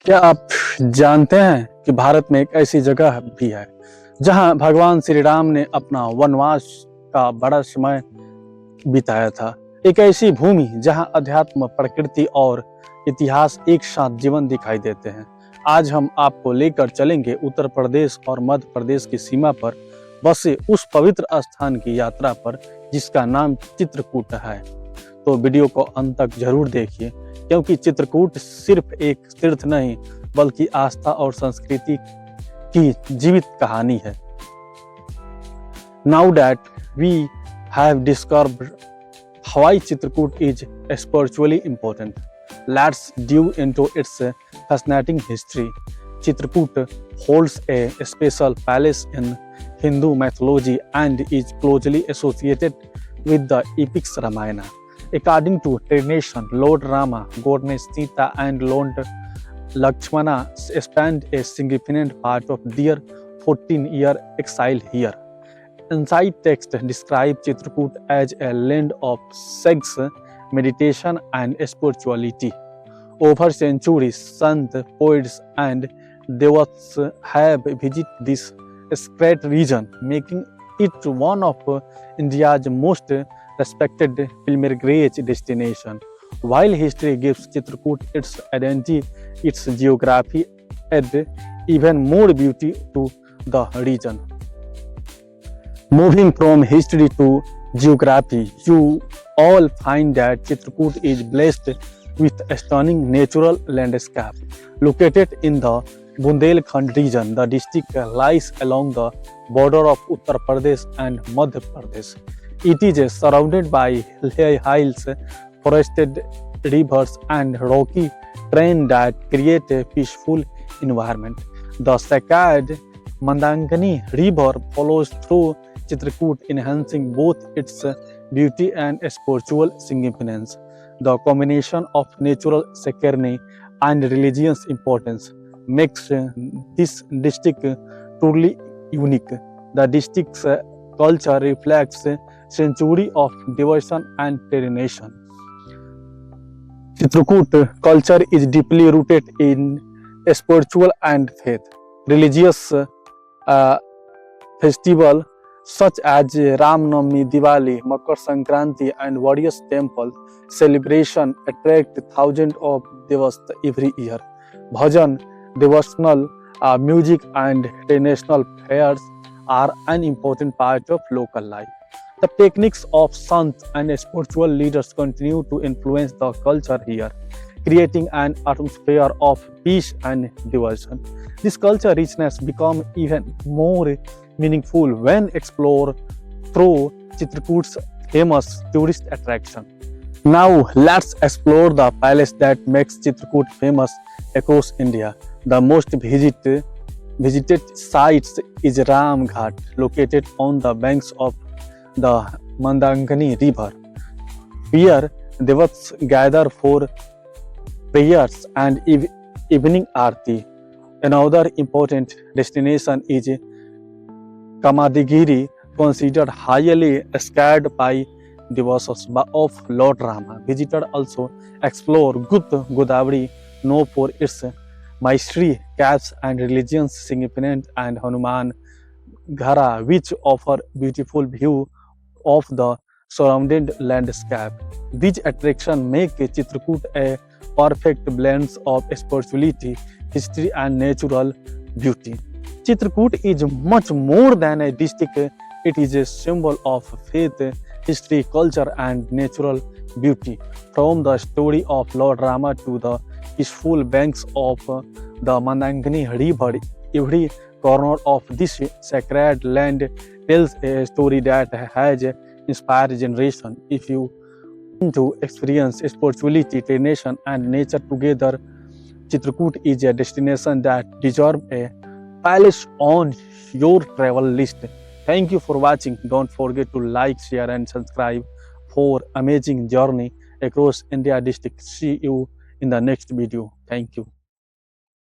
क्या आप जानते हैं कि भारत में एक ऐसी जगह भी है जहां भगवान श्री राम ने अपना वनवास का बड़ा समय बिताया था। एक ऐसी भूमि जहां अध्यात्म, प्रकृति और इतिहास एक साथ जीवन दिखाई देते हैं। आज हम आपको लेकर चलेंगे उत्तर प्रदेश और मध्य प्रदेश की सीमा पर बसे उस पवित्र स्थान की यात्रा पर जिसका नाम चित्रकूट है। तो वीडियो को अंत तक जरूर देखिए, क्योंकि चित्रकूट सिर्फ एक तीर्थ नहीं बल्कि आस्था और संस्कृति की जीवित कहानी है। Now that we have discovered why Chitrakoot is spiritually important, let's dive into its fascinating history. Chitrakoot holds a special place in Hindu mythology and is closely associated with the epics Ramayana. According to tradition, Lord Rama, Goddess Sita, and Lord Lakshmana spent a significant part of their 14-year exile here. Inside text describe Chitrakoot as a land of sex, meditation, and spirituality. Over centuries, sant, poets, and devotees have visited this sacred region, making it one of India's most respected pilgrimage destination. While history gives Chitrakoot its identity, its geography add even more beauty to the region. Moving from history to geography, you all find that Chitrakoot is blessed with a stunning natural landscape. Located in the Bundelkhand region, the district lies along the border of Uttar Pradesh and Madhya Pradesh. It is surrounded by hills, forested rivers, and rocky terrain that create a peaceful environment. The sacred Mandangani River flows through Chitrakoot, enhancing both its beauty and spiritual significance. The combination of natural security and religious importance makes this district truly unique. The district's culture reflects centuries of devotion and tradition. Chitrakoot culture is deeply rooted in spiritual and faith. Religious festivals such as Ramnavami, Diwali, Makar Sankranti, and various temple celebrations attract thousands of devotees every year. Bhajan, devotional music, and traditional fairs are an important part of local life. The techniques of sants and spiritual leaders continue to influence the culture here, creating an atmosphere of peace and devotion. This culture richness becomes even more meaningful when explored through Chitrakoot's famous tourist attraction. Now let's explore the palace that makes Chitrakoot famous across India. The most visited sites is Ramghat, located on the banks of the Mandangani River, where devotees gather for prayers and evening aarti. Another important destination is Kamadgiri, considered highly sacred by devotees of Lord Rama. Visitors also explore Gupt Godavari, known for its mystery caves and religious significance, and Hanuman Dhara, which offer beautiful view of the surrounding landscape. These attractions make Chitrakoot a perfect blend of spirituality, history, and natural beauty. Chitrakoot is much more than a district. It is a symbol of faith, history, culture, and natural beauty. From the story of Lord Rama to the peaceful banks of the Mandangani River, every corner of this sacred land tells a story that has inspired generations. If you want to experience spirituality, tradition, and nature together, Chitrakoot is a destination that deserves a place on your travel list. Thank you for watching. Don't forget to like, share, and subscribe for amazing journey across India district. See you in the next video. Thank you.